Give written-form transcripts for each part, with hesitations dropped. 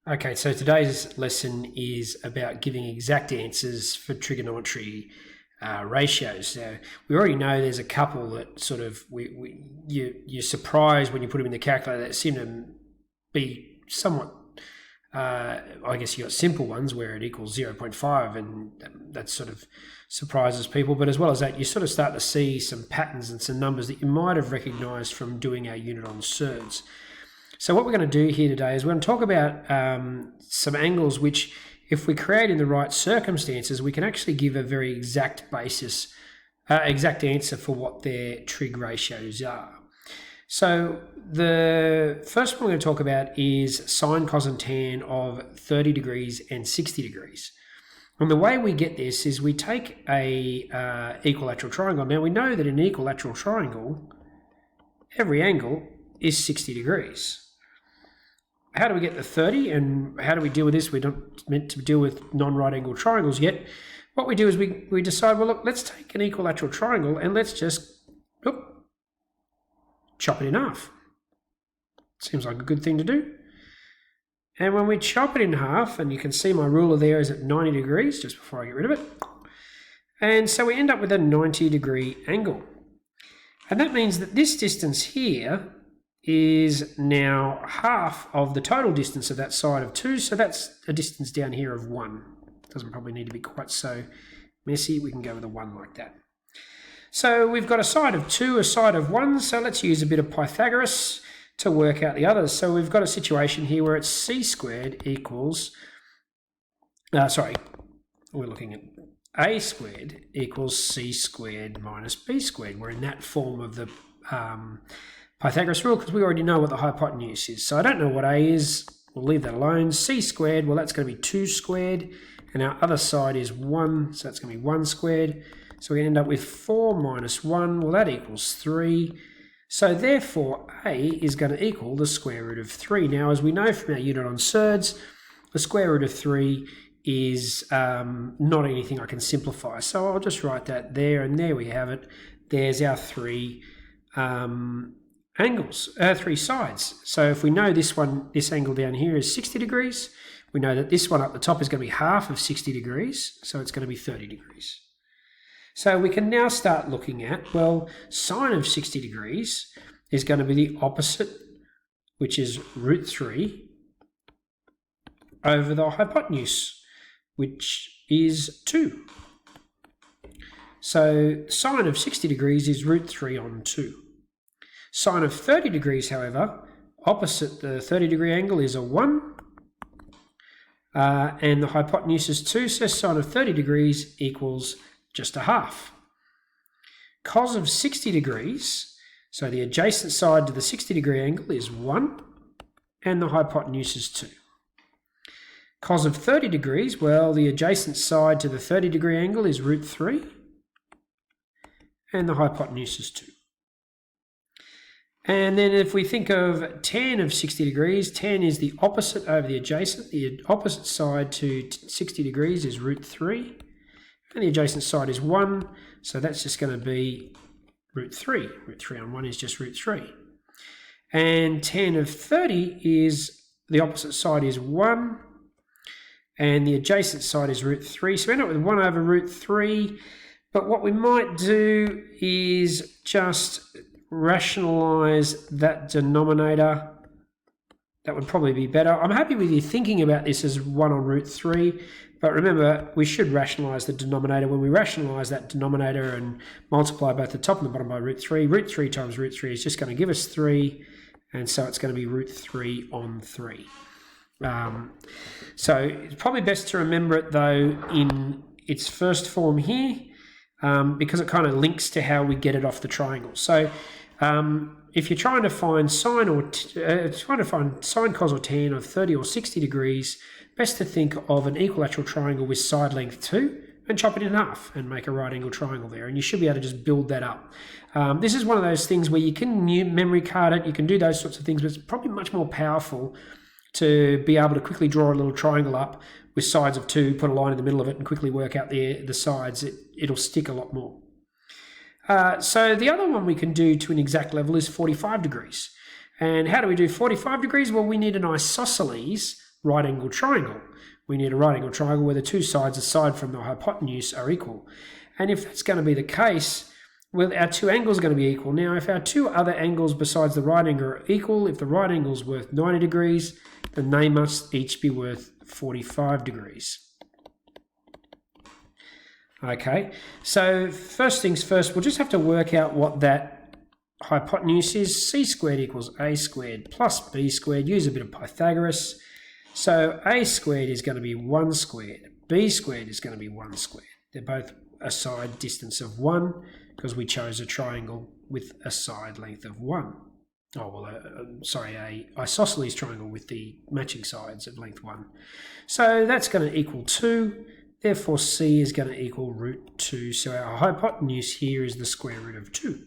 Okay, so today's lesson is about giving exact answers for trigonometry ratios. So we already know there's a couple that sort of you're surprised when you put them in the calculator that seem to be somewhat, I guess you got simple ones where it equals 0.5 and that sort of surprises people. But as well as that, you sort of start to see some patterns and some numbers that you might have recognised from doing our unit on surds. So what we're going to do here today is we're going to talk about some angles which, if we create in the right circumstances, we can actually give a very exact basis, exact answer for what their trig ratios are. So the first one we're going to talk about is sine, cos and tan of 30 degrees and 60 degrees. And the way we get this is we take a equilateral triangle. Now we know that in an equilateral triangle, every angle is 60 degrees. How do we get the 30 and how do we deal with this? We're not meant to deal with non-right angle triangles yet. What we do is we decide, well, look, let's take an equilateral triangle and let's just chop it in half. Seems like a good thing to do. And when we chop it in half, and you can see my ruler there is at 90 degrees, just before I get rid of it. And so we end up with a 90-degree angle. And that means that this distance here is now half of the total distance of that side of 2, so that's a distance down here of 1. Doesn't probably need to be quite so messy, we can go with a 1 like that. So we've got a side of 2, a side of 1, so let's use a bit of Pythagoras to work out the others. So we've got a situation here where it's c squared equals, we're looking at a squared equals c squared minus b squared. We're in that form of the Pythagoras rule because we already know what the hypotenuse is. So I don't know what a is, we'll leave that alone. C squared, well that's going to be 2 squared, and our other side is 1, so that's going to be 1 squared. So we end up with 4 minus 1, well that equals 3. So therefore a is going to equal the square root of 3. Now as we know from our unit on surds, the square root of 3 is not anything I can simplify. So I'll just write that there, and there we have it. There's our 3 angles, 3 sides. So if we know this angle down here is 60 degrees, we know that this one up the top is going to be half of 60 degrees, so it's going to be 30 degrees. So we can now start looking at, well, sine of 60 degrees is going to be the opposite, which is root 3, over the hypotenuse, which is 2. So sine of 60 degrees is root 3 on 2. Sine of 30 degrees, however, opposite the 30-degree angle is a 1, and the hypotenuse is 2, so sine of 30 degrees equals just a half. Cos of 60 degrees, so the adjacent side to the 60-degree angle is 1, and the hypotenuse is 2. Cos of 30 degrees, well, the adjacent side to the 30-degree angle is root 3, and the hypotenuse is 2. And then if we think of tan of 60 degrees, tan is the opposite over the adjacent. The opposite side to 60 degrees is root 3, and the adjacent side is 1, so that's just going to be root 3. Root 3 on 1 is just root 3. And tan of 30 is, the opposite side is 1, and the adjacent side is root 3. So we end up with 1 over root 3, but what we might do is just rationalise that denominator. That would probably be better. I'm happy with you thinking about this as 1 on root 3, but remember, we should rationalise the denominator. When we rationalise that denominator and multiply both the top and the bottom by root 3 times root 3 is just going to give us 3, and so it's going to be root 3 on 3. So it's probably best to remember it, though, in its first form here, because it kind of links to how we get it off the triangle. So if you're trying to find sine cos or tan of 30 or 60 degrees, best to think of an equilateral triangle with side length 2 and chop it in half and make a right angle triangle there, and you should be able to just build that up. This is one of those things where you can memory card it, you can do those sorts of things, but it's probably much more powerful to be able to quickly draw a little triangle up with sides of 2, put a line in the middle of it and quickly work out the sides. It'll stick a lot more. So the other one we can do to an exact level is 45 degrees. And how do we do 45 degrees? Well, we need an isosceles right angle triangle. We need a right angle triangle where the two sides aside from the hypotenuse are equal. And if that's going to be the case, well, our two angles are going to be equal. Now, if our two other angles besides the right angle are equal, if the right angle is worth 90 degrees, then they must each be worth 45 degrees. Okay, so first things first, we'll just have to work out what that hypotenuse is. C squared equals A squared plus B squared. Use a bit of Pythagoras. So A squared is going to be 1 squared. B squared is going to be 1 squared. They're both a side distance of 1 because we chose a triangle with a side length of 1. Oh, well, a isosceles triangle with the matching sides of length 1. So that's going to equal 2. Therefore, C is going to equal root 2. So our hypotenuse here is the square root of 2.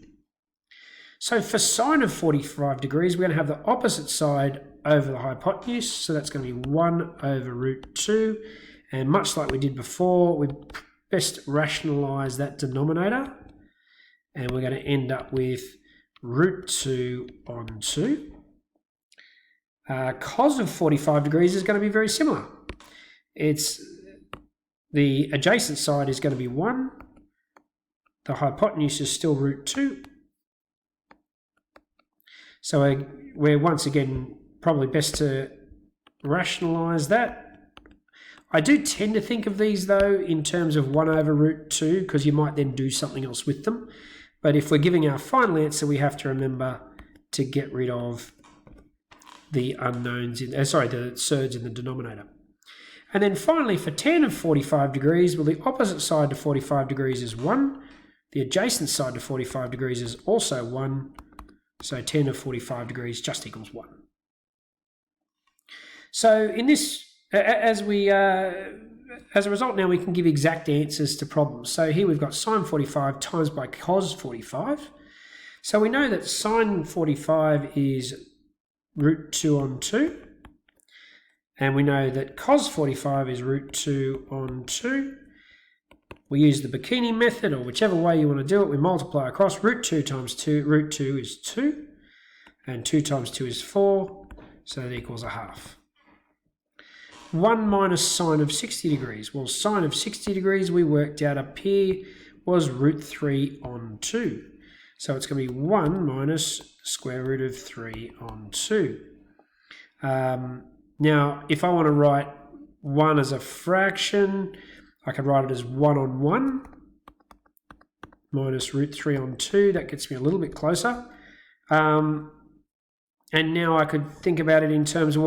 So for sine of 45 degrees, we're going to have the opposite side over the hypotenuse. So that's going to be 1 over root 2. And much like we did before, we best rationalise that denominator. And we're going to end up with root 2 on 2. Cos of 45 degrees is going to be very similar. It's the adjacent side is going to be 1. The hypotenuse is still root 2. So we're once again probably best to rationalise that. I do tend to think of these though in terms of 1 over root 2 because you might then do something else with them. But if we're giving our final answer, we have to remember to get rid of the unknowns, the surds in the denominator. And then finally for tan of 45 degrees, well, the opposite side to 45 degrees is 1. The adjacent side to 45 degrees is also 1. So tan of 45 degrees just equals 1. So in this, as a result now, we can give exact answers to problems. So here we've got sine 45 times by cos 45. So we know that sine 45 is root 2 on 2. And we know that cos 45 is root 2 on 2. We use the bikini method, or whichever way you want to do it. We multiply across. Root 2 times 2. Root 2 is 2. And 2 times 2 is 4. So that equals a half. 1 minus sine of 60 degrees. Well, sine of 60 degrees we worked out up here was root 3 on 2. So it's going to be 1 minus square root of 3 on 2. Now, if I want to write 1 as a fraction, I can write it as 1 on 1 minus root 3 on 2. That gets me a little bit closer. And now I could think about it in terms of,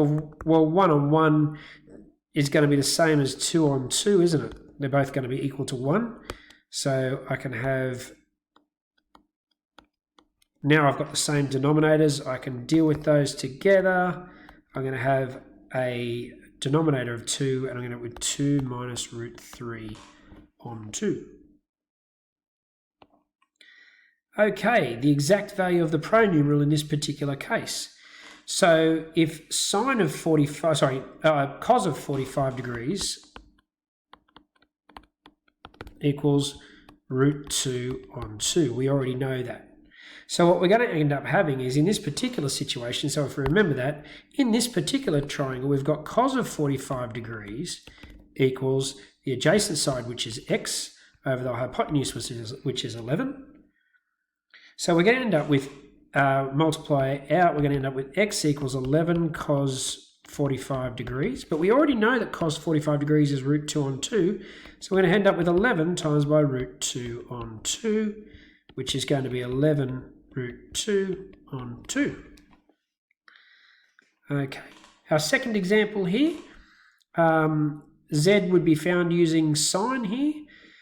well, 1 on 1 is going to be the same as 2 on 2, isn't it? They're both going to be equal to 1. So I can have, now I've got the same denominators. I can deal with those together. I'm going to have a denominator of 2, and I'm going to end up with 2 minus root 3 on 2. Okay, the exact value of the pronumeral in this particular case. So if cos of 45 degrees equals root 2 on 2, we already know that. So what we're going to end up having is in this particular situation, so if we remember that, in this particular triangle, we've got cos of 45 degrees equals the adjacent side, which is x, over the hypotenuse, which is 11. So we're going to end up with, multiply out, we're going to end up with x equals 11 cos 45 degrees. But we already know that cos 45 degrees is root 2 on 2. So we're going to end up with 11 times by root 2 on 2, which is going to be 11 root 2 on 2. Okay, our second example here, z would be found using sine here.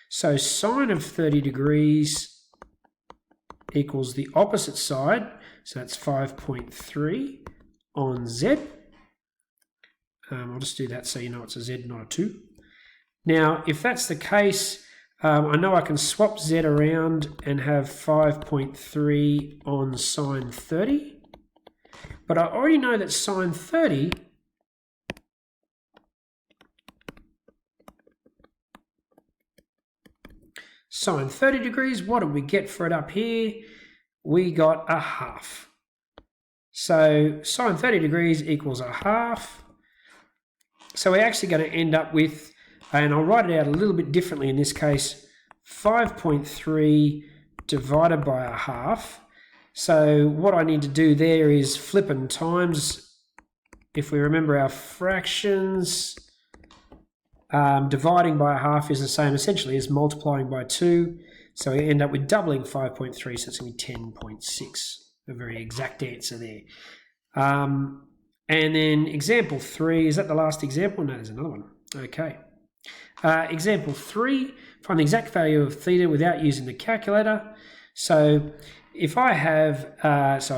So sine of 30 degrees equals the opposite side, so that's 5.3 on z. I'll just do that so you know it's a z, not a 2. Now, if that's the case, I know I can swap z around and have 5.3 on sine 30. But I already know that sine 30 degrees, what did we get for it up here? We got a half. So sine 30 degrees equals a half. So we're actually going to end up with, and I'll write it out a little bit differently in this case, 5.3 divided by a half. So what I need to do there is flip and times. If we remember our fractions, dividing by a half is the same essentially as multiplying by 2. So we end up with doubling 5.3, so it's going to be 10.6, a very exact answer there. And then example 3, is that the last example? No, there's another one. Okay. Example 3, find the exact value of theta without using the calculator. So if I have, so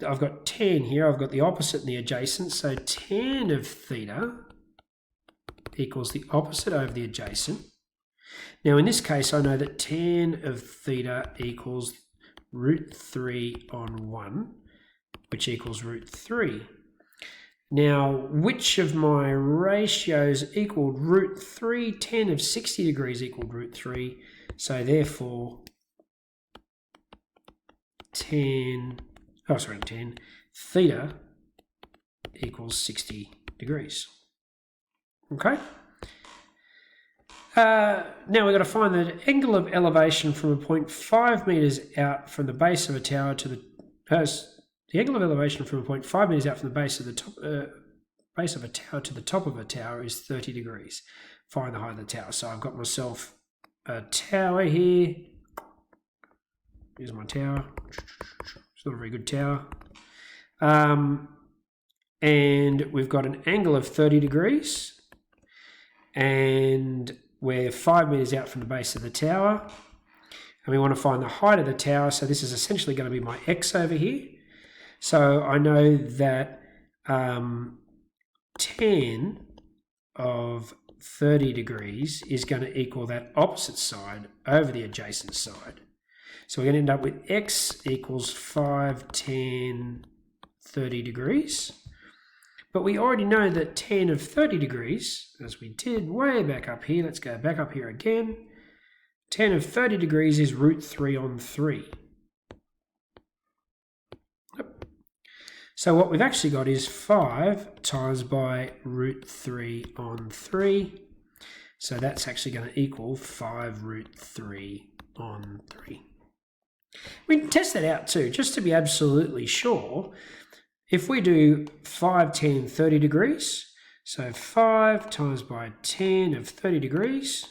I've got tan here, I've got the opposite and the adjacent. So tan of theta equals the opposite over the adjacent. Now in this case, I know that tan of theta equals root 3 on 1, which equals root 3. Now, which of my ratios equaled root 3? Tan of 60 degrees equaled root 3. So therefore, theta equals 60 degrees. Okay? Now we've got to find the angle of elevation from a point 5 metres out from the base of a tower to the angle of elevation from a point 5 metres out from the base of the top, base of a tower to the top of a tower is 30 degrees. Find the height of the tower. So I've got myself a tower here. Here's my tower. It's not a very good tower. And we've got an angle of 30 degrees. And we're 5 metres out from the base of the tower. And we want to find the height of the tower. So this is essentially going to be my x over here. So I know that tan of 30 degrees is going to equal that opposite side over the adjacent side. So we're going to end up with x equals 5 tan 30 degrees. But we already know that tan of 30 degrees, as we did way back up here, let's go back up here again. Tan of 30 degrees is root 3 on 3. So what we've actually got is 5 times by root 3 on 3. So that's actually going to equal 5 root 3 on 3. We can test that out too, just to be absolutely sure. If we do 5 tan 30 degrees, so 5 times by tan of 30 degrees,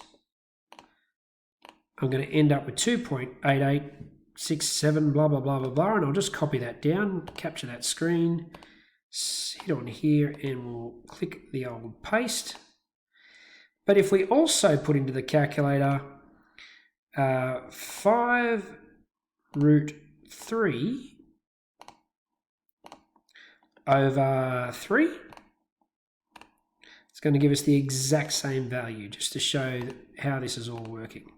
I'm going to end up with 2.8867 blah, blah, blah, blah, blah, and I'll just copy that down, capture that screen, hit on here, and we'll click the old paste. But if we also put into the calculator 5 root 3 over 3, it's going to give us the exact same value, just to show how this is all working.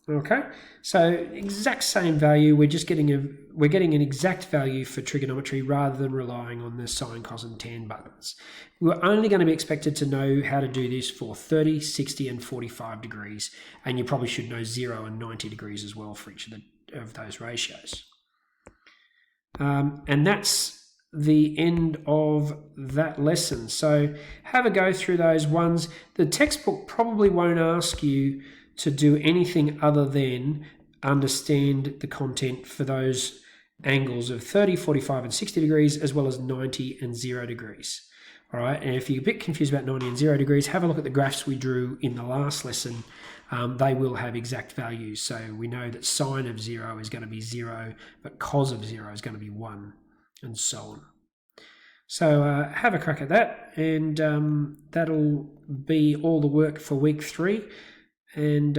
Okay, so exact same value. We're getting an exact value for trigonometry rather than relying on the sine, cos, and tan buttons. We're only going to be expected to know how to do this for 30, 60, and 45 degrees, and you probably should know 0 and 90 degrees as well for each of those ratios. And that's the end of that lesson. So have a go through those ones. The textbook probably won't ask you to do anything other than understand the content for those angles of 30, 45, and 60 degrees, as well as 90 and 0 degrees. All right, and if you're a bit confused about 90 and 0 degrees, have a look at the graphs we drew in the last lesson. They will have exact values. So we know that sine of 0 is going to be 0, but cos of 0 is going to be 1, and so on. So have a crack at that, and that'll be all the work for week 3. And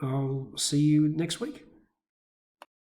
I'll see you next week.